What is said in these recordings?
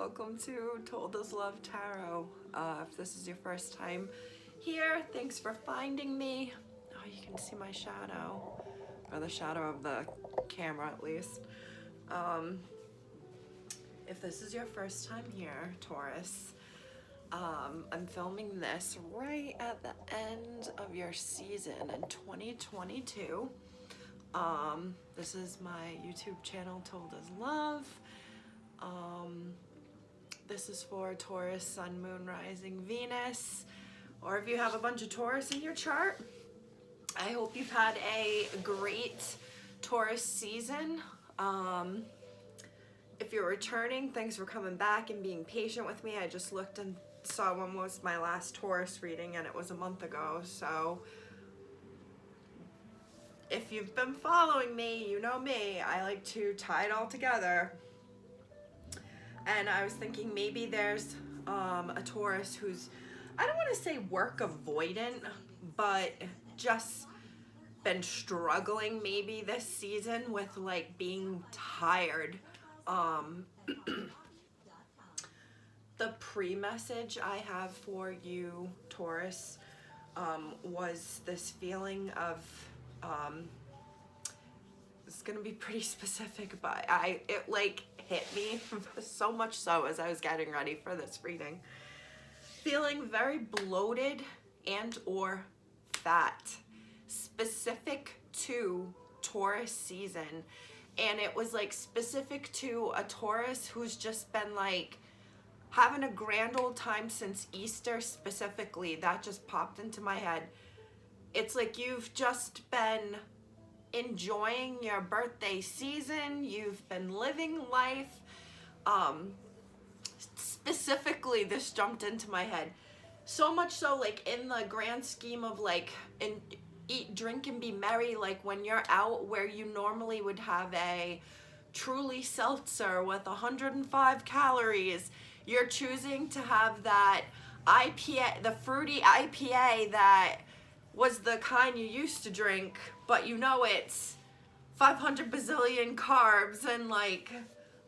Welcome to toldaslovetarot. If this is your first time here, thanks for finding me. Oh, you can see my shadow, or the shadow of the camera at least. If this is your first time here, Taurus, I'm filming this right at the end of your season in 2022. This is my YouTube channel, Told As Love. This is for Taurus, Sun, Moon, Rising, Venus, or if you have a bunch of Taurus in your chart. I hope you've had a great Taurus season. If you're returning, thanks for coming back and being patient with me. I just looked and saw when was my last Taurus reading, and it was a month ago, so if you've been following me, you know me, I like to tie it all together. And I was thinking maybe there's a Taurus who's, I don't want to say work avoidant, but just been struggling maybe this season with like being tired. The pre-message I have for you, Taurus, was this feeling of, it's gonna be pretty specific, but it like hit me so much so as I was getting ready for this reading. Feeling very bloated and or fat, specific to Taurus season. And it was like specific to a Taurus who's just been like having a grand old time since Easter specifically. That just popped into my head. It's like you've just been enjoying your birthday season, you've been living life. Specifically, this jumped into my head. So much so, like in the grand scheme of like, eat, drink, and be merry, like when you're out where you normally would have a Truly seltzer with 105 calories, you're choosing to have that IPA, the fruity IPA that was the kind you used to drink, but you know it's 500 bazillion carbs and like,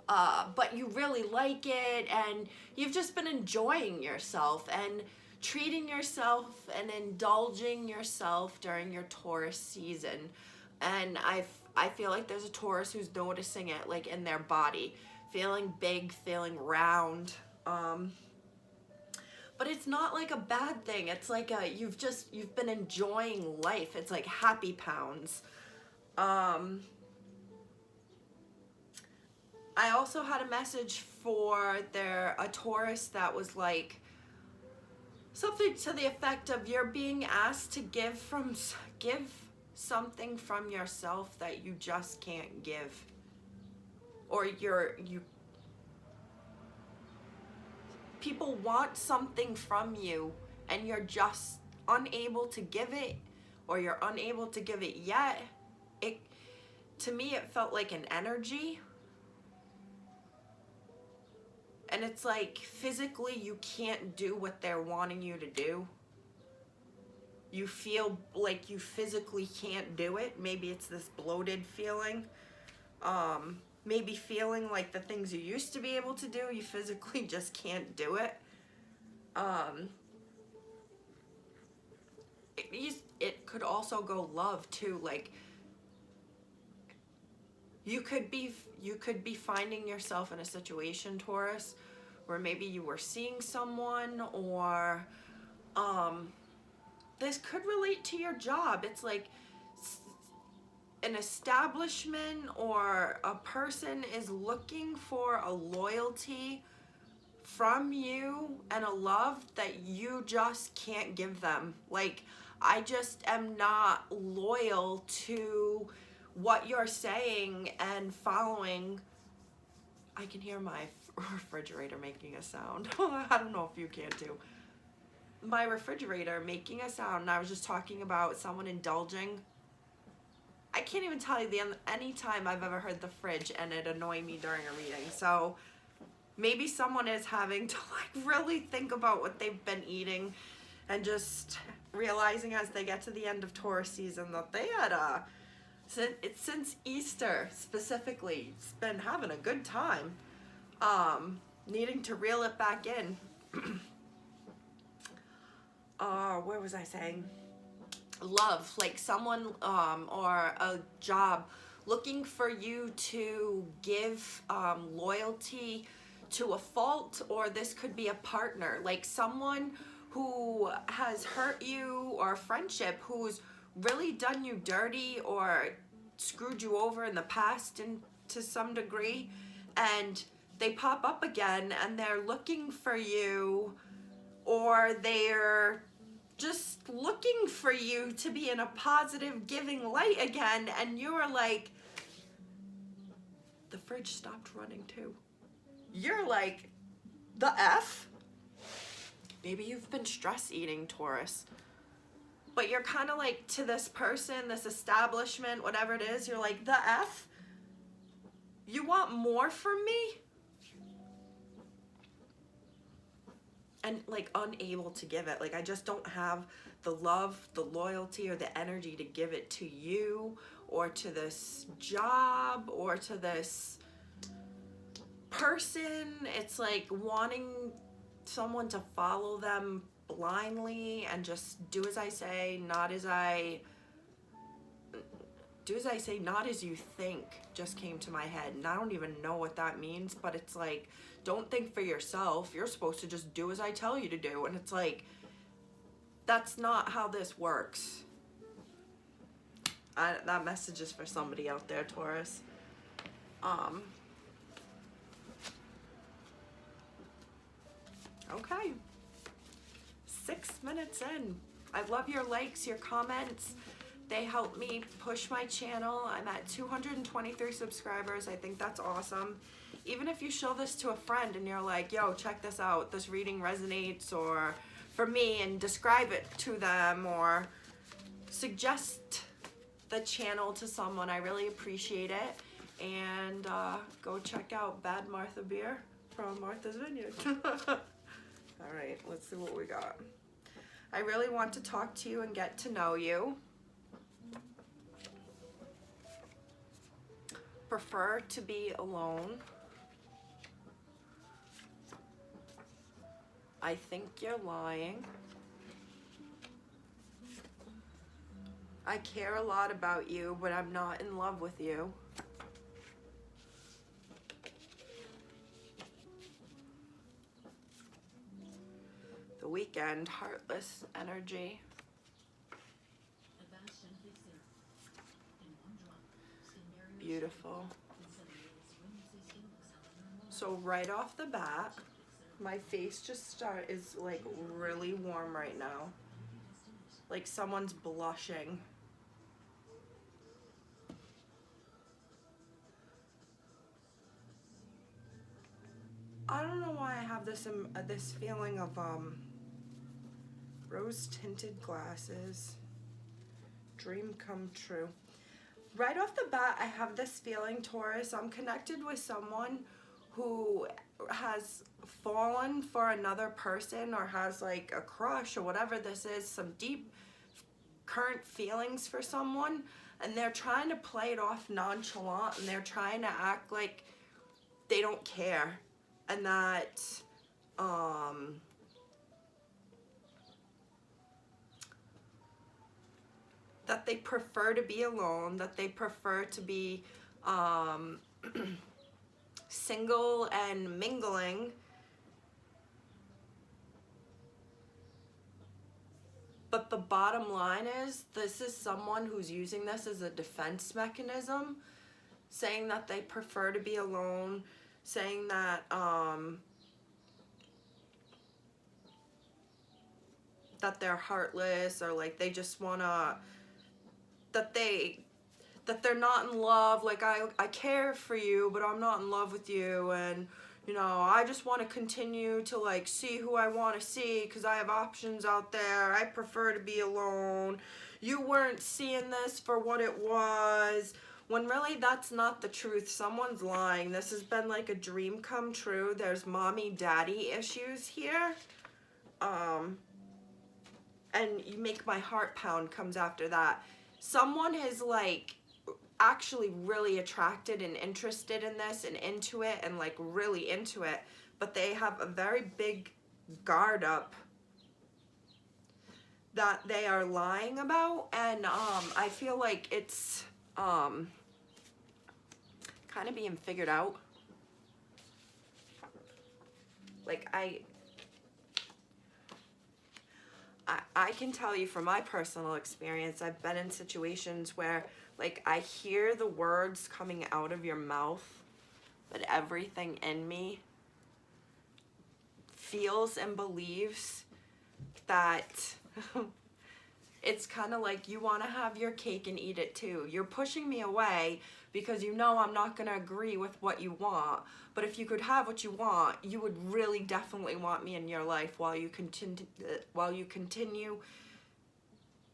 but you really like it, and you've just been enjoying yourself and treating yourself and indulging yourself during your Taurus season. And I feel like there's a Taurus who's noticing it, like in their body, feeling big, feeling round. But it's not like a bad thing. It's like you've been enjoying life. It's like happy pounds. I also had a message for a Taurus that was like something to the effect of you're being asked to give something from yourself that you just can't give, or people want something from you and you're just unable to give it, or you're unable to give it yet. To me, it felt like an energy. And it's like physically you can't do what they're wanting you to do. You feel like you physically can't do it. Maybe it's this bloated feeling. Maybe feeling like the things you used to be able to do, you physically just can't do it. It could also go love too. Like you could be finding yourself in a situation, Taurus, where maybe you were seeing someone, or this could relate to your job. It's like an establishment or a person is looking for a loyalty from you and a love that you just can't give them. Like, I just am not loyal to what you're saying and following. I can hear my refrigerator making a sound. I don't know if you can too. My refrigerator making a sound, and I was just talking about someone indulging. I can't even tell you any time I've ever heard the fridge and it annoyed me during a reading. So maybe someone is having to like really think about what they've been eating, and just realizing as they get to the end of Taurus season that they had since Easter specifically, it's been having a good time. needing to reel it back in. Where was I saying? Love, like someone or a job looking for you to give loyalty to a fault, or this could be a partner, like someone who has hurt you, or a friendship who's really done you dirty or screwed you over in the past and to some degree, and they pop up again and they're looking for you, or they're just looking for you to be in a positive, giving light again, and you're like, the fridge stopped running too. You're like, the F? Maybe you've been stress eating, Taurus. But you're kind of like, to this person, this establishment, whatever it is, you're like, the F? You want more from me? And like unable to give it. Like, I just don't have the love, the loyalty, or the energy to give it to you, or to this job, or to this person. It's like wanting someone to follow them blindly and just do as I say, not as I do as I say, not as you think, just came to my head. And I don't even know what that means, but it's like, don't think for yourself. You're supposed to just do as I tell you to do. And it's like, that's not how this works. That message is for somebody out there, Taurus. Okay. 6 minutes in. I love your likes, your comments. They help me push my channel. I'm at 223 subscribers. I think that's awesome. Even if you show this to a friend and you're like, yo, check this out, this reading resonates, or for me, and describe it to them, or suggest the channel to someone, I really appreciate it. And go check out Bad Martha Beer from Martha's Vineyard. All right, let's see what we got. I really want to talk to you and get to know you. Prefer to be alone. I think you're lying. I care a lot about you, but I'm not in love with you. The Weekend, heartless energy. Beautiful. So right off the bat, my face just is like really warm right now. Like someone's blushing. I don't know why I have this this feeling of rose tinted glasses. Dream come true. Right off the bat, I have this feeling, Taurus, I'm connected with someone who has fallen for another person, or has like a crush or whatever this is, some deep current feelings for someone, and they're trying to play it off nonchalant, and they're trying to act like they don't care, and that that they prefer to be alone, that they prefer to be single and mingling. But the bottom line is, this is someone who's using this as a defense mechanism, saying that they prefer to be alone, saying that that they're heartless, or like they just wanna, that they're not in love, like I care for you, but I'm not in love with you, and you know, I just want to continue to like see who I want to see because I have options out there. I prefer to be alone. You weren't seeing this for what it was, when really that's not the truth. Someone's lying. This has been like a dream come true. There's mommy daddy issues here. And you make my heart pound comes after that. Someone is like actually really attracted and interested in this and into it, and like really into it, but they have a very big guard up that they are lying about, and I feel like it's kind of being figured out. Like I can tell you from my personal experience, I've been in situations where like I hear the words coming out of your mouth, but everything in me feels and believes that it's kind of like you want to have your cake and eat it too. You're pushing me away because you know I'm not going to agree with what you want. But if you could have what you want, you would really definitely want me in your life while you continue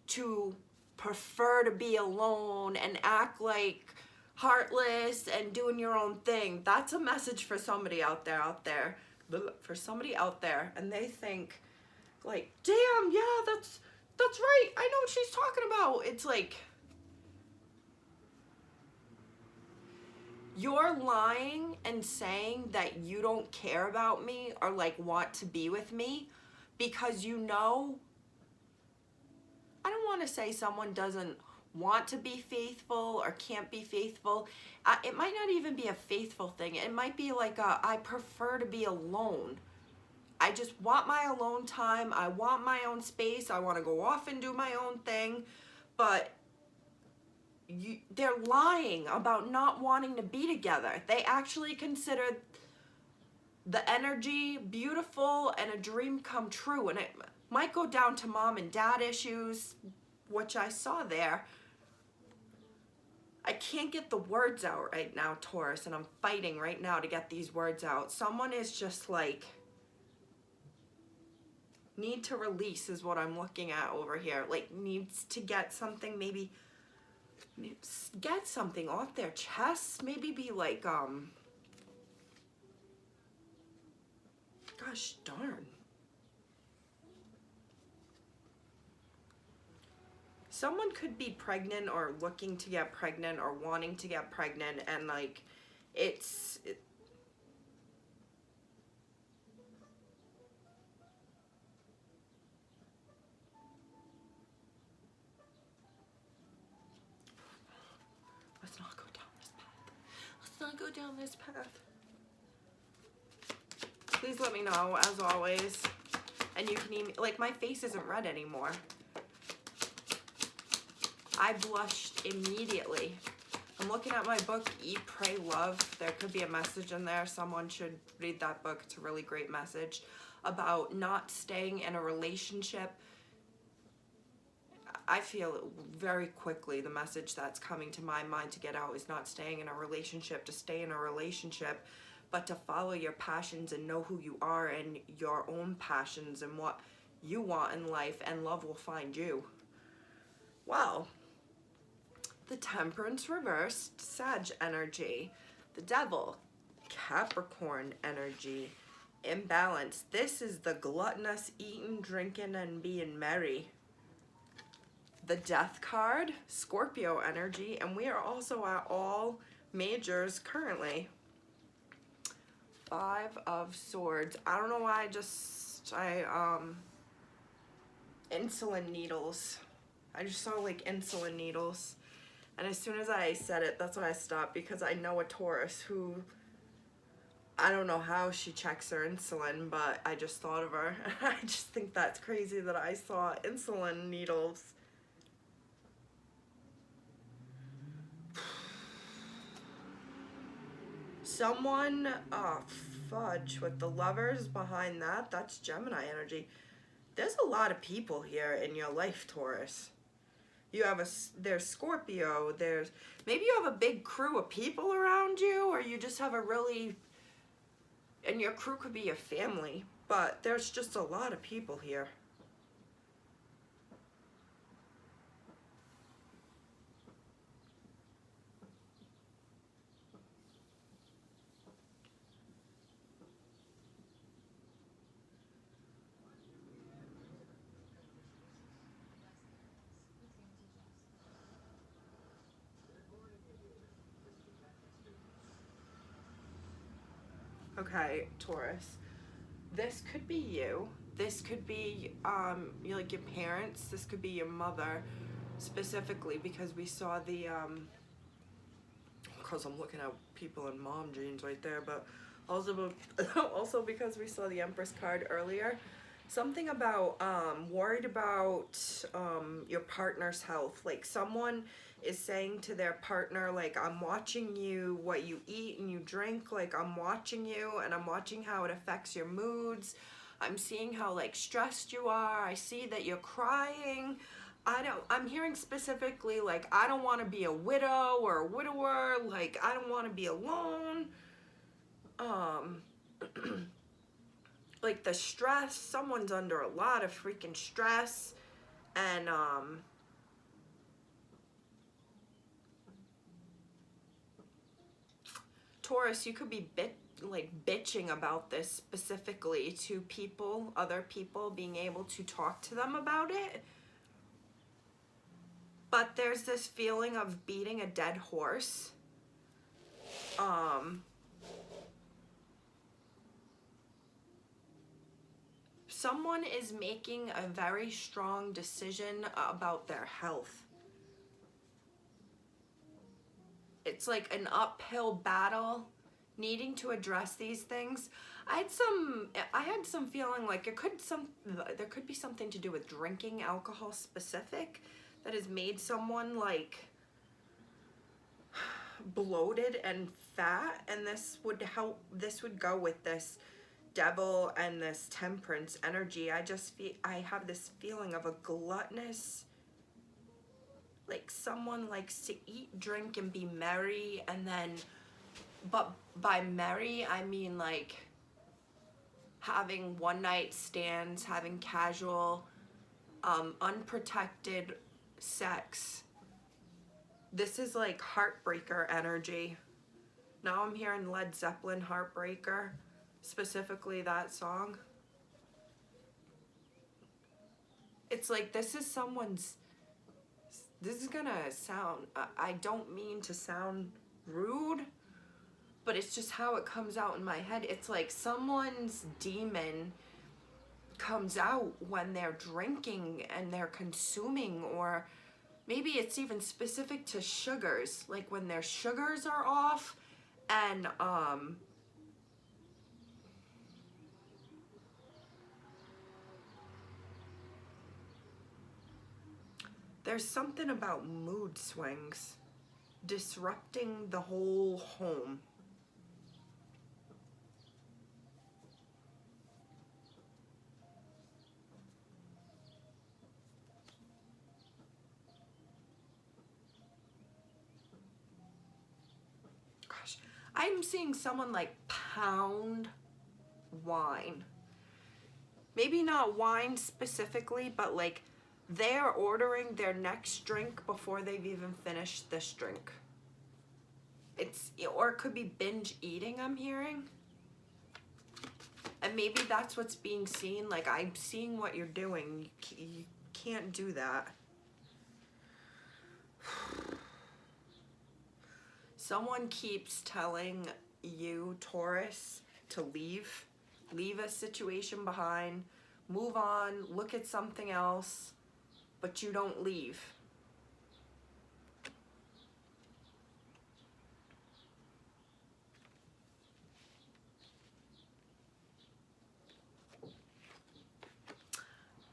to prefer to be alone and act like heartless and doing your own thing. That's a message for somebody out there, for somebody out there, and they think like, damn, yeah, that's right, I know what she's talking about. It's like, you're lying and saying that you don't care about me or like want to be with me because you know, I don't want to say someone doesn't want to be faithful or can't be faithful. It might not even be a faithful thing. It might be like I prefer to be alone. I just want my alone time. I want my own space. I want to go off and do my own thing. But they're lying about not wanting to be together. They actually consider the energy beautiful and a dream come true. And it might go down to mom and dad issues, which I saw there. I can't get the words out right now, Taurus, and I'm fighting right now to get these words out. Someone is just like, need to release is what I'm looking at over here. Like, needs to get something, maybe get something off their chest. Maybe be like, gosh darn. Someone could be pregnant or looking to get pregnant or wanting to get pregnant, and like, let's not go down this path. Let's not go down this path. Please let me know, as always. And you can email, like, my face isn't red anymore. I blushed immediately. I'm looking at my book, Eat, Pray, Love. There could be a message in there. Someone should read that book. It's a really great message about not staying in a relationship. I feel very quickly the message that's coming to my mind to get out is not staying in a relationship, to stay in a relationship, but to follow your passions and know who you are and your own passions and what you want in life, and love will find you. Wow. The Temperance reversed, Sag energy. The Devil, Capricorn energy. Imbalance. This is the gluttonous eating, drinking, and being merry. The Death card, Scorpio energy, and we are also at all majors currently. Five of Swords. I don't know why insulin needles. I just saw like insulin needles. And as soon as I said it, that's when I stopped, because I know a Taurus who, I don't know how she checks her insulin, but I just thought of her. I just think that's crazy that I saw insulin needles. Someone, fudge, with the Lovers behind that, that's Gemini energy. There's a lot of people here in your life, Taurus. You have there's Scorpio, maybe you have a big crew of people around you, or you just have and your crew could be your family, but there's just a lot of people here. Okay, Taurus. This could be you. This could be like your parents. This could be your mother, specifically because we saw the because I'm looking at people in mom genes right there, but also also because we saw the Empress card earlier. Something about worried about your partner's health. Like someone is saying to their partner, like, I'm watching you, what you eat and you drink, like I'm watching you and I'm watching how it affects your moods. I'm seeing how like stressed you are. I see that you're crying. I'm hearing specifically like I don't want to be a widow or a widower, like I don't want to be alone. Like the stress, someone's under a lot of freaking stress, and Taurus, you could be bitching about this specifically to people, other people, being able to talk to them about it. But there's this feeling of beating a dead horse. Someone is making a very strong decision about their health. It's like an uphill battle, needing to address these things. I had some feeling like there could be something to do with drinking alcohol specific that has made someone like bloated and fat, and this would go with this devil and this temperance energy. I have this feeling of a gluttonous, like someone likes to eat, drink, and be merry, and then, but by merry, I mean like having one night stands, having casual, unprotected sex. This is like heartbreaker energy. Now I'm hearing Led Zeppelin Heartbreaker, specifically that song. It's like this is gonna sound, I don't mean to sound rude, but it's just how it comes out in my head. It's like someone's demon comes out when they're drinking and they're consuming, or maybe it's even specific to sugars, like when their sugars are off, and there's something about mood swings disrupting the whole home. Gosh, I'm seeing someone like pound wine. Maybe not wine specifically, but like they're ordering their next drink before they've even finished this drink. Or it could be binge eating, I'm hearing. And maybe that's what's being seen. Like, I'm seeing what you're doing. You can't do that. Someone keeps telling you, Taurus, to leave a situation behind, move on, look at something else, but you don't leave.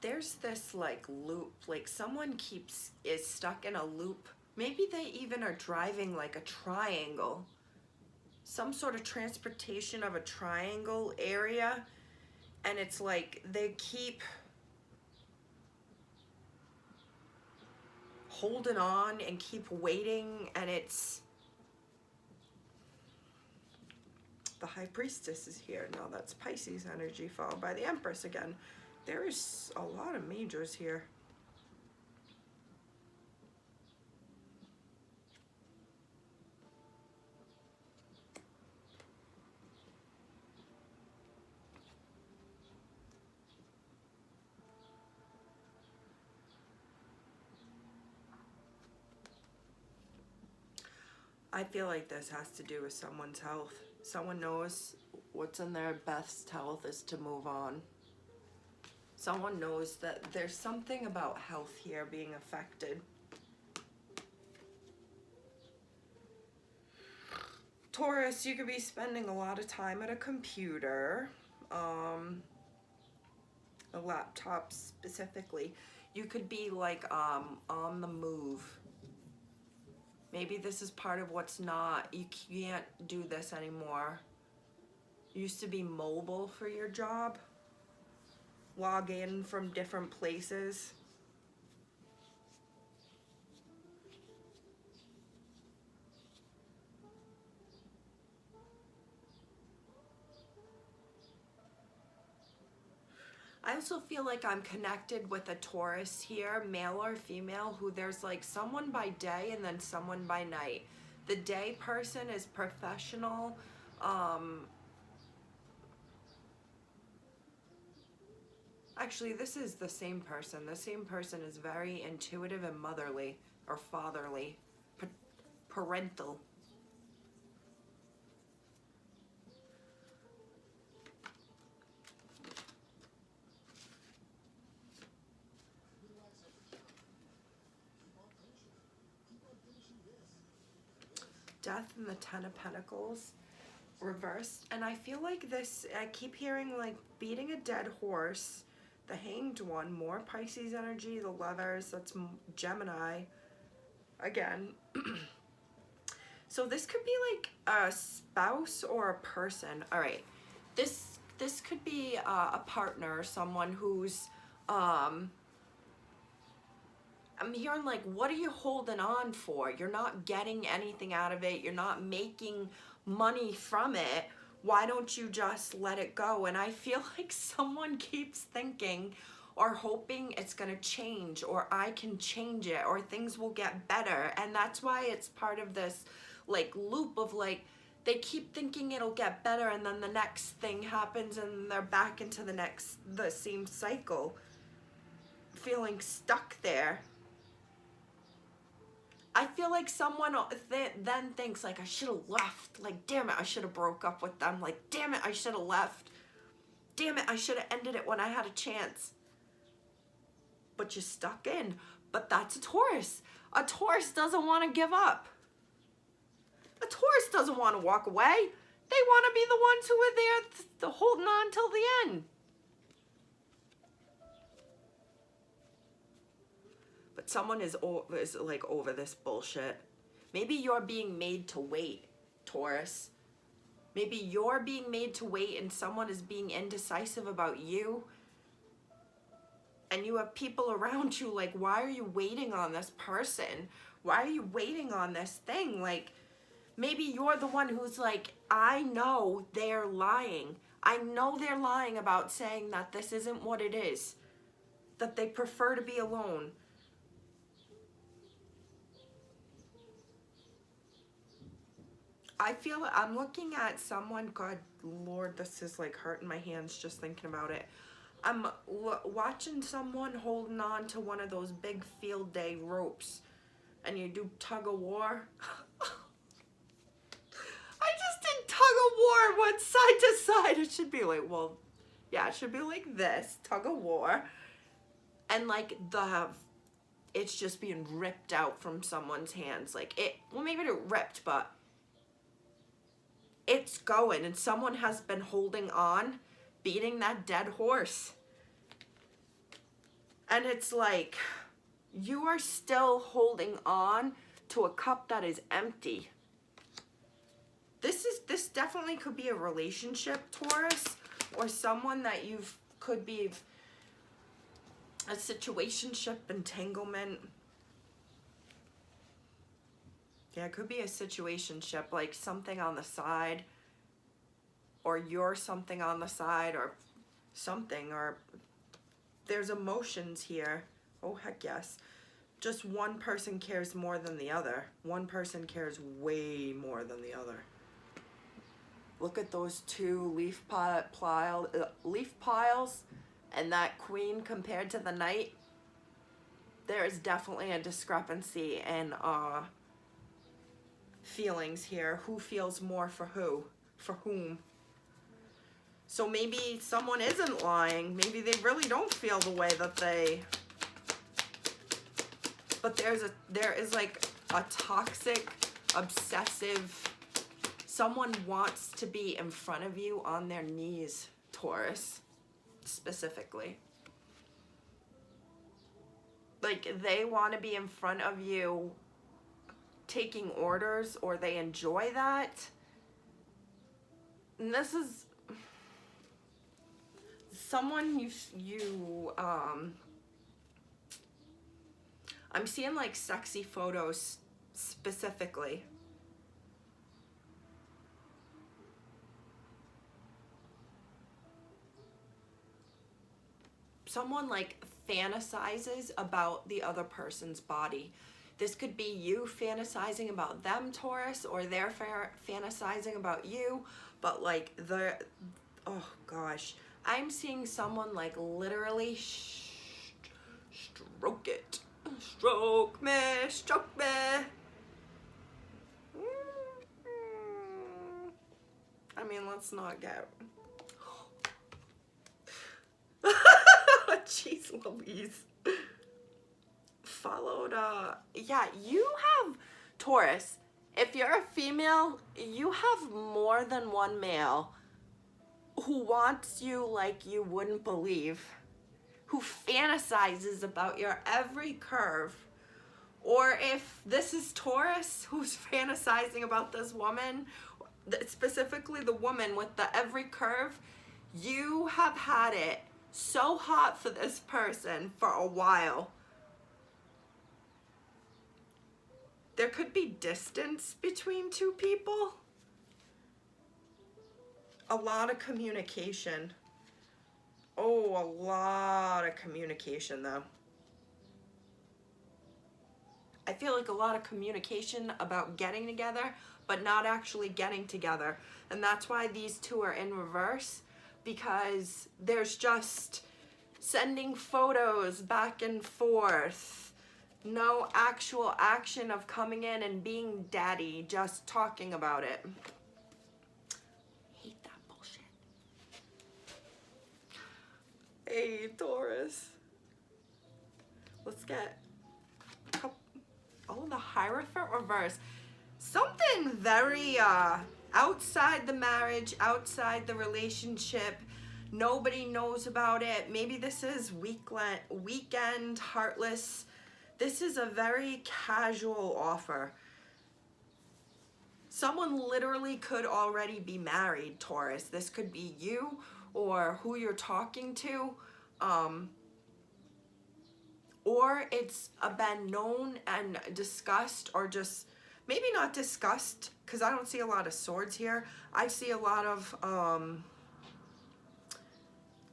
There's this like loop, like someone is stuck in a loop. Maybe they even are driving like a triangle, some sort of transportation of a triangle area, and it's like they keep holding on and keep waiting, and it's the High Priestess is here. Now that's Pisces energy followed by the Empress again. There is a lot of majors here. I feel like this has to do with someone's health. Someone knows what's in their best health is to move on. Someone knows that there's something about health here being affected. Taurus, you could be spending a lot of time at a computer, a laptop specifically. You could be like on the move. Maybe this is part of what's not, you can't do this anymore. You used to be mobile for your job. Log in from different places. I also feel like I'm connected with a Taurus here, male or female, who there's like someone by day and then someone by night. The day person is professional. Actually, this is the same person. The same person is very intuitive and motherly or fatherly, parental. Death and the Ten of Pentacles reversed. And I feel like this, I keep hearing like beating a dead horse. The Hanged One, more Pisces energy. The Lovers, that's Gemini. Again. So this could be like a spouse or a person. All right. This could be a partner, someone who's, I'm hearing like, what are you holding on for? You're not getting anything out of it. You're not making money from it. Why don't you just let it go? And I feel like someone keeps thinking or hoping it's going to change, or I can change it, or things will get better. And that's why it's part of this like loop of like, they keep thinking it'll get better, and then the next thing happens and they're back into the same cycle, feeling stuck there. I feel like someone then thinks like, I should have left. Like, damn it, I should have broke up with them. Like, damn it, I should have left. Damn it, I should have ended it when I had a chance. But you're stuck in. But that's a Taurus. A Taurus doesn't want to give up. A Taurus doesn't want to walk away. They want to be the ones who are there holding on till the end. But someone is like over this bullshit. Maybe you're being made to wait, Taurus. Maybe you're being made to wait and someone is being indecisive about you. And you have people around you like, why are you waiting on this person? Why are you waiting on this thing? Like, maybe you're the one who's like, I know they're lying. I know they're lying about saying that this isn't what it is. That they prefer to be alone. I feel I'm looking at someone, God, Lord, this is like hurting my hands just thinking about it. I'm watching someone holding on to one of those big field day ropes, and you do tug of war. I just did tug of war, one side to side. It should be like, well, yeah, it should be like this, tug of war. And like it's just being ripped out from someone's hands. Like well, maybe it ripped, but it's going, and someone has been holding on, beating that dead horse. And it's like, you are still holding on to a cup that is empty. This definitely could be a relationship, Taurus, or someone that could be a situationship, entanglement. Yeah, it could be a situationship, like something on the side, or you're something on the side, or something, or there's emotions here. Oh, heck yes. Just one person cares more than the other. One person cares way more than the other. Look at those two leaf piles and that queen compared to the knight. There is definitely a discrepancy in feelings here. Who feels more for who? For whom? So maybe someone isn't lying. Maybe they really don't feel the way that they... But there is like a toxic, obsessive... Someone wants to be in front of you on their knees, Taurus, specifically. Like, they want to be in front of you taking orders, or they enjoy that. And this is someone I'm seeing like sexy photos specifically. Someone like fantasizes about the other person's body. This could be you fantasizing about them, Taurus, or they're fantasizing about you. But like oh gosh, I'm seeing someone like literally stroke it. Stroke me, stroke me. I mean, let's not get... Jeez Louise. Followed, yeah, you have, Taurus, if you're a female, you have more than one male who wants you like you wouldn't believe, who fantasizes about your every curve. Or if this is Taurus who's fantasizing about this woman, specifically the woman with the every curve, you have had it so hot for this person for a while. There could be distance between two people. A lot of communication. Oh, a lot of communication though. I feel like a lot of communication about getting together, but not actually getting together. And that's why these two are in reverse, because there's just sending photos back and forth. No actual action of coming in and being daddy, just talking about it. Hate that bullshit. Hey, Taurus. Let's get the Hierophant reverse. Something very outside the marriage, outside the relationship. Nobody knows about it. Maybe this is weekend, heartless. This is a very casual offer. Someone literally could already be married, Taurus. This could be you or who you're talking to. Or it's been known and discussed, or just maybe not discussed, because I don't see a lot of swords here. I see a lot of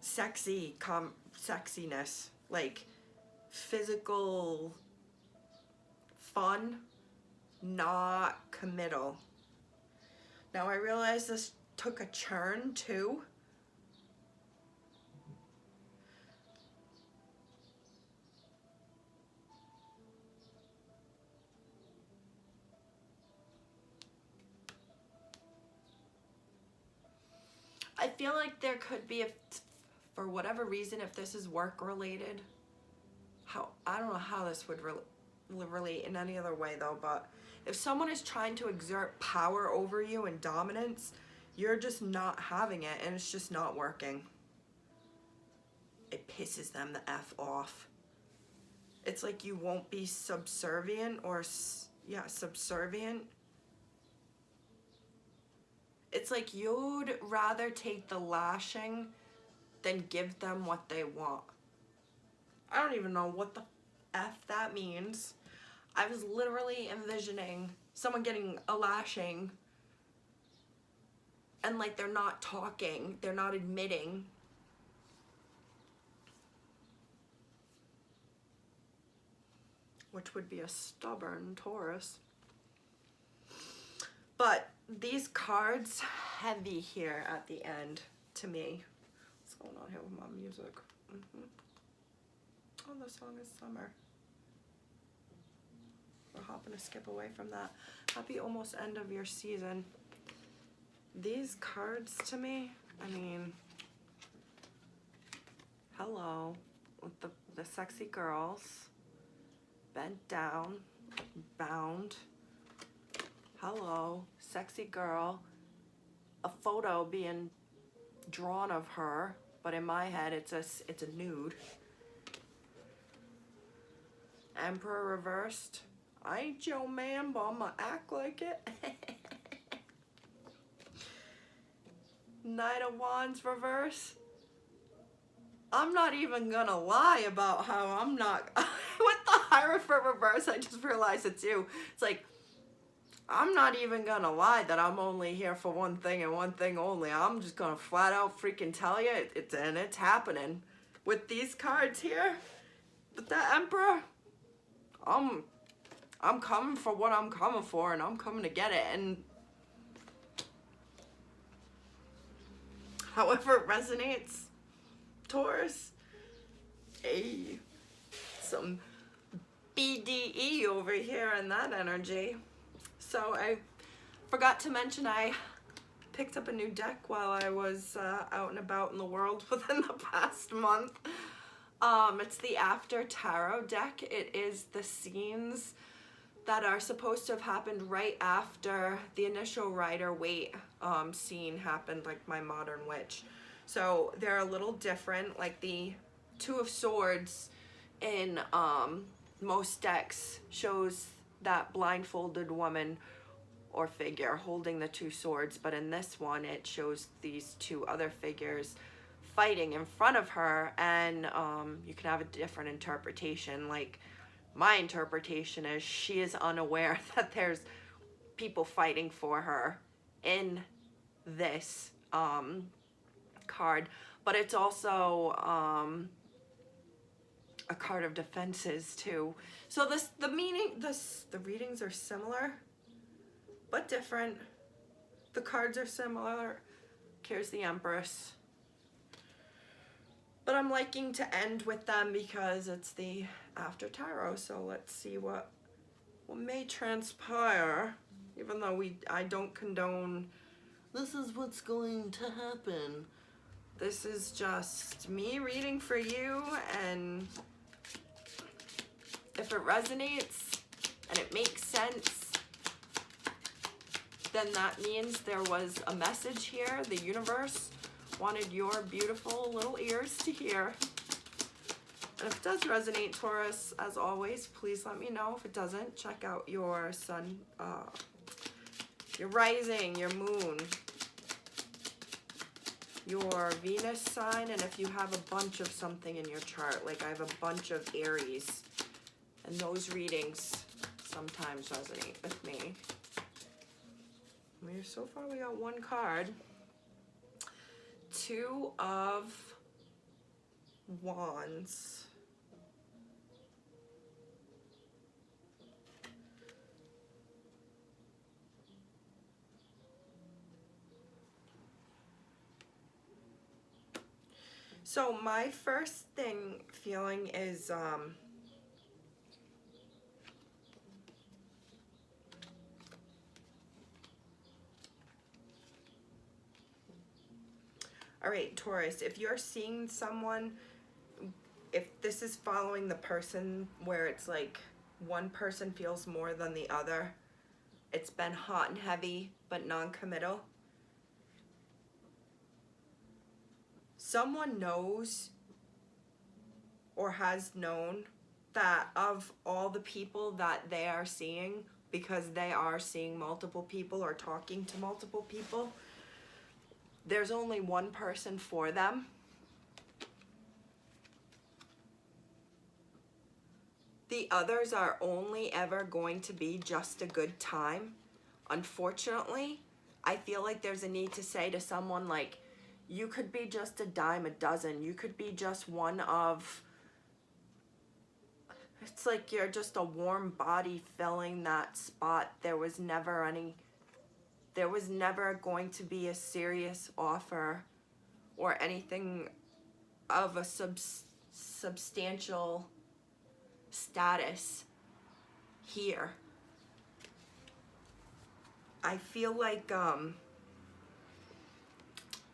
sexiness, like physical fun, not committal. Now I realize this took a turn too. I feel like there could be, for whatever reason, if this is work related, I don't know how this would relate in any other way though, but if someone is trying to exert power over you and dominance, you're just not having it, and it's just not working. It pisses them the F off. It's like you won't be subservient, or subservient. It's like you'd rather take the lashing than give them what they want. I don't even know what the F that means. I was literally envisioning someone getting a lashing and like they're not talking, they're not admitting. Which would be a stubborn Taurus. But these cards, heavy here at the end to me. What's going on here with my music? Oh, the song is Summer. We're hopping to skip away from that. Happy almost end of your season. These cards to me, I mean, hello, with the sexy girls, bent down, bound. Hello, sexy girl. A photo being drawn of her, but in my head it's a nude. Emperor reversed. I ain't your man, but I'ma act like it. Knight of Wands reverse. I'm not even gonna lie about how I'm not with the Hierophant reverse. I just realized it too. It's like, I'm not even gonna lie that I'm only here for one thing and one thing only. I'm just gonna flat out freaking tell you it's happening. With these cards here, with that Emperor, I'm coming for what I'm coming for, and I'm coming to get it. And however it resonates, Taurus, hey, some BDE over here in that energy. So I forgot to mention I picked up a new deck while I was out and about in the world within the past month. It's the After Tarot deck. It is the scenes that are supposed to have happened right after the initial Rider-Waite scene happened, like my Modern Witch. So they're a little different. Like the Two of Swords in most decks shows that blindfolded woman or figure holding the two swords, but in this one it shows these two other figures fighting in front of her, and you can have a different interpretation. Like, my interpretation is she is unaware that there's people fighting for her in this card, but it's also a card of defenses too. So the readings are similar but different. The cards are similar. Here's the Empress. But I'm liking to end with them because it's the After Tarot. So let's see what may transpire. Even though I don't condone this is what's going to happen. This is just me reading for you, and if it resonates and it makes sense, then that means there was a message here. The universe wanted your beautiful little ears to hear. And if it does resonate, Taurus, as always, please let me know. If it doesn't, check out your sun, your rising, your moon, your Venus sign, and if you have a bunch of something in your chart. Like I have a bunch of Aries, and those readings sometimes resonate with me. So far we got one card. Two of Wands. So my first feeling is all right, Taurus, if you're seeing someone, if this is following the person where it's like one person feels more than the other, it's been hot and heavy but non-committal. Someone knows or has known that of all the people that they are seeing, because they are seeing multiple people or talking to multiple people, there's only one person for them. The others are only ever going to be just a good time. Unfortunately, I feel like there's a need to say to someone, like, you could be just a dime a dozen. You could be just one of, it's like you're just a warm body filling that spot. There was never going to be a serious offer or anything of a substantial status here. I feel like,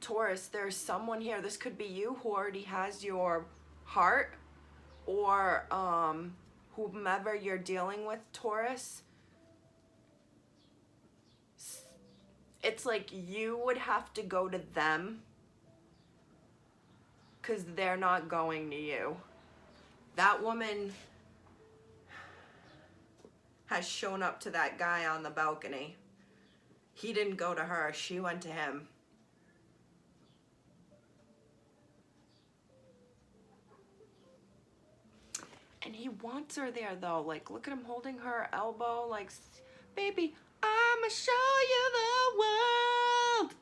Taurus, there's someone here, this could be you, who already has your heart, or whomever you're dealing with, Taurus. It's like you would have to go to them because they're not going to you. That woman has shown up to that guy on the balcony. He didn't go to her, she went to him. And he wants her there though. Like, look at him holding her elbow, like, baby, I'ma show you the world.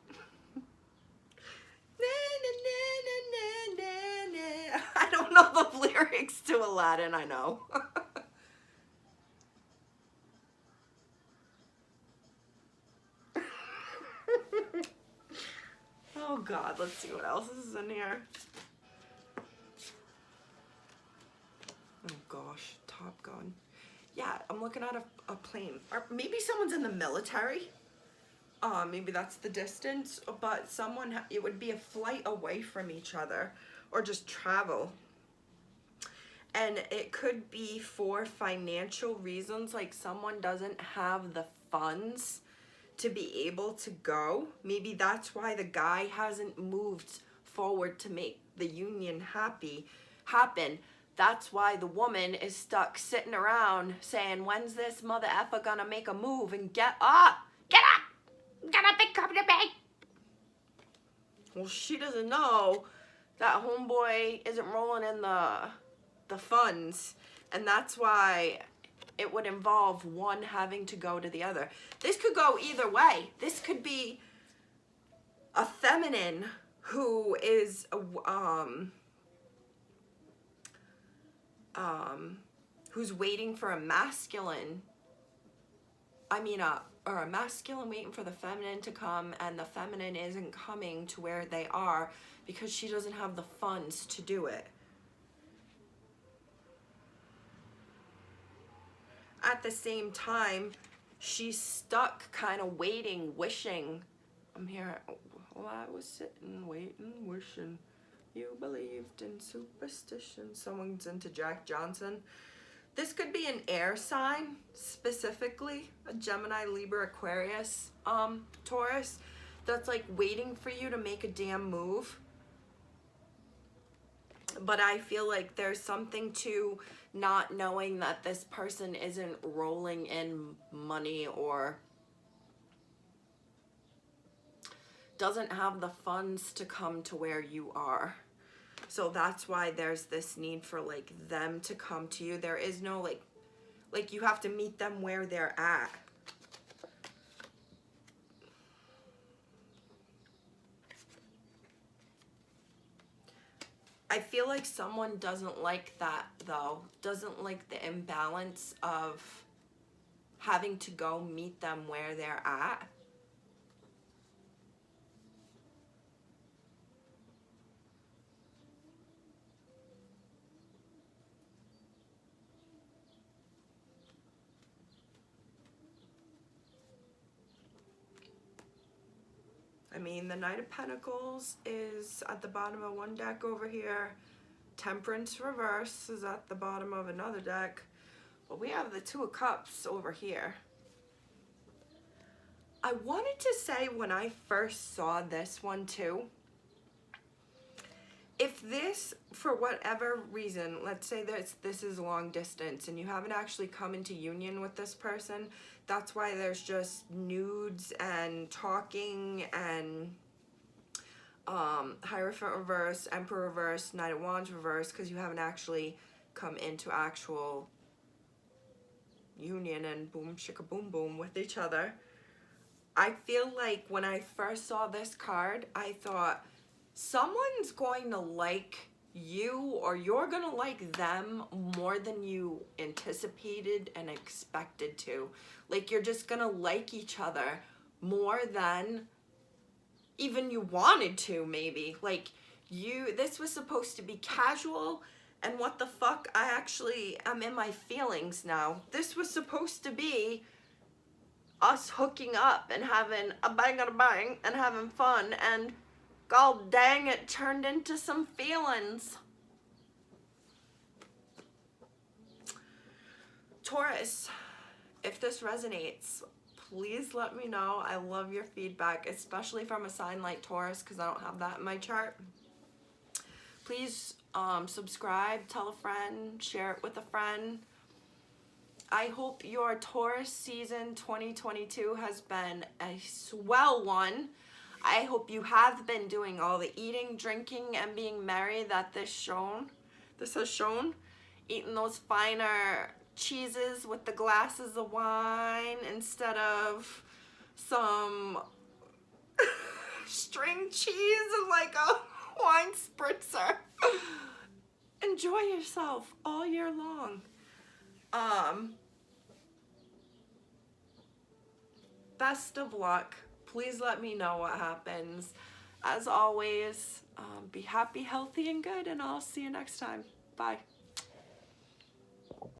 I don't know the lyrics to Aladdin, I know. Oh God, let's see what else is in here. Oh gosh, Top Gun. Yeah, I'm looking at a plane. Or maybe someone's in the military. Maybe that's the distance, but someone, it would be a flight away from each other or just travel. And it could be for financial reasons, like someone doesn't have the funds to be able to go. Maybe that's why the guy hasn't moved forward to make the union happen. That's why the woman is stuck sitting around saying, when's this mother effer gonna make a move? And get up! Get up! Get up and come to me! Well, she doesn't know that homeboy isn't rolling in the funds. And that's why it would involve one having to go to the other. This could go either way. This could be a feminine who is who's waiting for a masculine. Or a masculine waiting for the feminine to come, and the feminine isn't coming to where they are because she doesn't have the funds to do it. At the same time, she's stuck kind of waiting, wishing. I'm here. Well, I was sitting, waiting, wishing you believed in superstition. Someone's into Jack Johnson. This could be an air sign, specifically a Gemini, Libra, Aquarius, Taurus, that's like waiting for you to make a damn move. But I feel like there's something to not knowing that this person isn't rolling in money or doesn't have the funds to come to where you are. So that's why there's this need for like them to come to you. There is no like you have to meet them where they're at. I feel like someone doesn't like that though. Doesn't like the imbalance of having to go meet them where they're at. I mean, the Knight of Pentacles is at the bottom of one deck over here. Temperance reverse is at the bottom of another deck. But we have the Two of Cups over here. I wanted to say when I first saw this one too, if this, for whatever reason, let's say this is long distance and you haven't actually come into union with this person, that's why there's just nudes and talking and Hierophant reverse, Emperor reverse, Knight of Wands reverse, because you haven't actually come into actual union and boom shika boom boom with each other. I feel like when I first saw this card, I thought someone's going to like you or you're going to like them more than you anticipated and expected to. Like you're just going to like each other more than even you wanted to, maybe. Like this was supposed to be casual, and what the fuck, I actually am in my feelings now. This was supposed to be us hooking up and having a bang and having fun, and god dang, it turned into some feelings. Taurus, if this resonates, please let me know. I love your feedback, especially from a sign like Taurus, because I don't have that in my chart. Please subscribe, tell a friend, share it with a friend. I hope your Taurus season 2022 has been a swell one. I hope you have been doing all the eating, drinking, and being merry that this has shown. Eating those finer cheeses with the glasses of wine instead of some string cheese and like a wine spritzer. Enjoy yourself all year long. Best of luck. Please let me know what happens. As always, be happy, healthy, and good, and I'll see you next time. Bye.